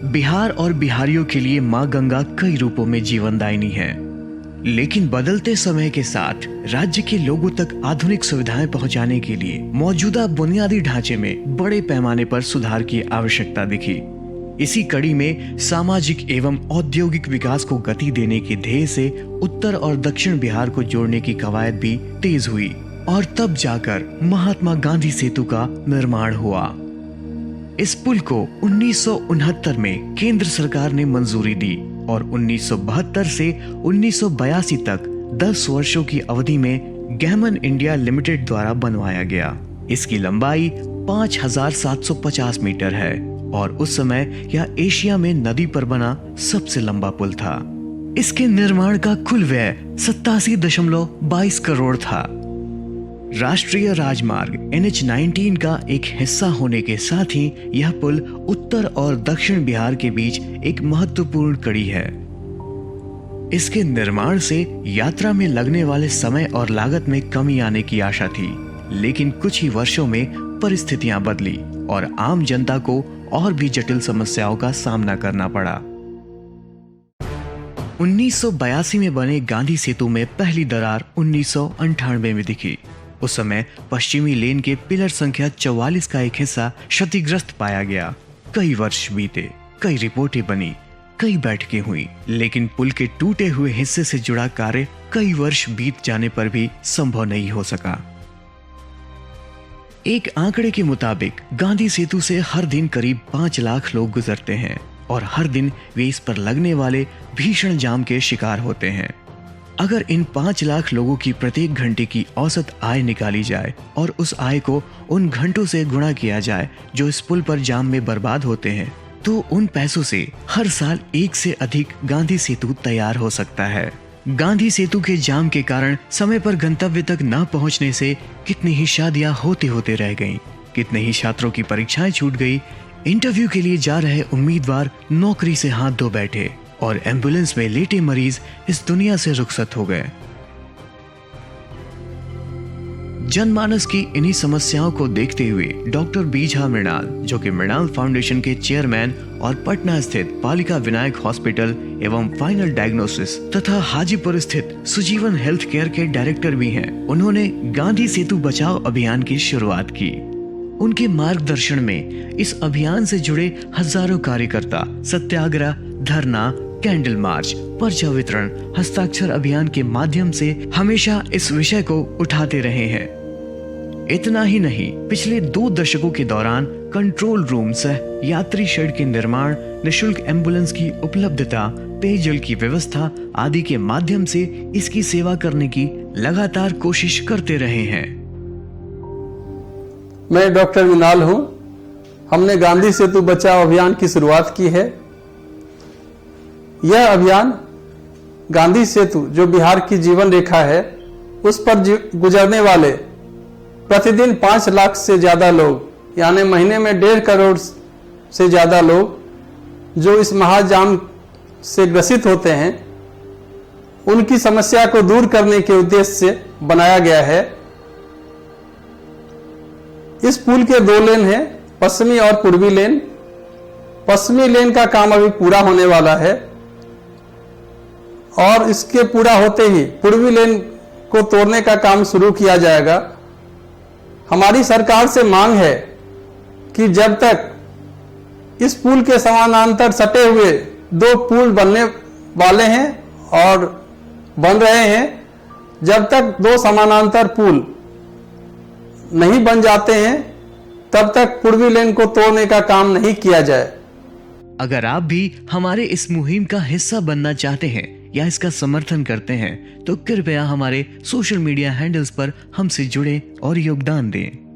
बिहार और बिहारियों के लिए माँ गंगा कई रूपों में जीवनदायिनी है, लेकिन बदलते समय के साथ राज्य के लोगों तक आधुनिक सुविधाएं पहुंचाने के लिए मौजूदा बुनियादी ढांचे में बड़े पैमाने पर सुधार की आवश्यकता दिखी। इसी कड़ी में सामाजिक एवं औद्योगिक विकास को गति देने के ध्येय से उत्तर और दक्षिण बिहार को जोड़ने की कवायद भी तेज हुई और तब जाकर महात्मा गांधी सेतु का निर्माण हुआ। इस पुल को 1969 में केंद्र सरकार ने मंजूरी दी और 1972 से 1982 तक 10 वर्षों की अवधि में गैमन इंडिया लिमिटेड द्वारा बनवाया गया। इसकी लंबाई 5750 मीटर है और उस समय यह एशिया में नदी पर बना सबसे लंबा पुल था। इसके निर्माण का कुल व्यय 87.22 करोड़ था। राष्ट्रीय राजमार्ग NH-19 का एक हिस्सा होने के साथ ही यह पुल उत्तर और दक्षिण बिहार के बीच एक महत्वपूर्ण कड़ी है। इसके निर्माण से यात्रा में लगने वाले समय और लागत में कमी आने की आशा थी, लेकिन कुछ ही वर्षों में परिस्थितियां बदली और आम जनता को और भी जटिल समस्याओं का सामना करना पड़ा। 1982 में बने गांधी सेतु में पहली दरार 1998 में दिखी। उस समय पश्चिमी लेन के पिलर संख्या 44 का एक हिस्सा क्षतिग्रस्त पाया गया। कई वर्ष बीते, कई रिपोर्टें बनी, कई बैठकें हुई, लेकिन पुल के टूटे हुए हिस्से से जुड़ा कार्य कई वर्ष बीत जाने पर भी संभव नहीं हो सका। एक आंकड़े के मुताबिक गांधी सेतु से हर दिन करीब 5 लाख लोग गुजरते हैं और हर दिन वे इस पर लगने वाले भीषण जाम के शिकार होते हैं। अगर इन 5 लाख लोगों की प्रत्येक घंटे की औसत आय निकाली जाए और उस आय को उन घंटों से गुणा किया जाए जो इस पुल पर जाम में बर्बाद होते हैं, तो उन पैसों से हर साल 1 से अधिक गांधी सेतु तैयार हो सकता है। गांधी सेतु के जाम के कारण समय पर गंतव्य तक न पहुंचने से कितनी ही शादियां होते होते रह गईं, कितने ही छात्रों की परीक्षाएं छूट गई, इंटरव्यू के लिए जा रहे उम्मीदवार नौकरी से हाथ धो बैठे और एम्बुलेंस में लेटे मरीज इस दुनिया से रुखसत हो गए। जनमानस की इन्हीं समस्याओं को देखते हुए डॉक्टर बीझा मृणाल, जो कि मृणाल फाउंडेशन के चेयरमैन और पटना स्थित पालिका विनायक हॉस्पिटल एवं फाइनल डायग्नोसिस तथा हाजीपुर स्थित सुजीवन हेल्थ केयर के डायरेक्टर भी हैं, उन्होंने गांधी सेतु बचाओ अभियान की शुरुआत की। उनके मार्गदर्शन में इस अभियान से जुड़े हजारों कार्यकर्ता सत्याग्रह, धरना, कैंडल मार्च, पर्चा वितरण, हस्ताक्षर अभियान के माध्यम से हमेशा इस विषय को उठाते रहे हैं। इतना ही नहीं, पिछले 2 दशकों के दौरान कंट्रोल रूम सह यात्री शेड के निर्माण, निःशुल्क एम्बुलेंस की उपलब्धता, पेयजल की व्यवस्था आदि के माध्यम से इसकी सेवा करने की लगातार कोशिश करते रहे हैं। मैं डॉक्टर मृणाल हूं। हमने गांधी सेतु बचाओ अभियान की शुरुआत की है। यह अभियान गांधी सेतु जो बिहार की जीवन रेखा है, उस पर गुजरने वाले प्रतिदिन 5 लाख से ज्यादा लोग, यानी महीने में 1.5 करोड़ से ज्यादा लोग जो इस महाजाम से ग्रसित होते हैं, उनकी समस्या को दूर करने के उद्देश्य से बनाया गया है। इस पुल के 2 लेन हैं, पश्चिमी और पूर्वी लेन। पश्चिमी लेन का काम अभी पूरा होने वाला है और इसके पूरा होते ही पूर्वी लेन को तोड़ने का काम शुरू किया जाएगा। हमारी सरकार से मांग है कि जब तक इस पुल के समानांतर सटे हुए 2 पुल बनने वाले हैं और बन रहे हैं, जब तक 2 समानांतर पुल नहीं बन जाते हैं, तब तक पूर्वी लेन को तोड़ने का काम नहीं किया जाए। अगर आप भी हमारे इस मुहिम का हिस्सा बनना चाहते हैं या इसका समर्थन करते हैं, तो कृपया हमारे सोशल मीडिया हैंडल्स पर हमसे जुड़े और योगदान दें।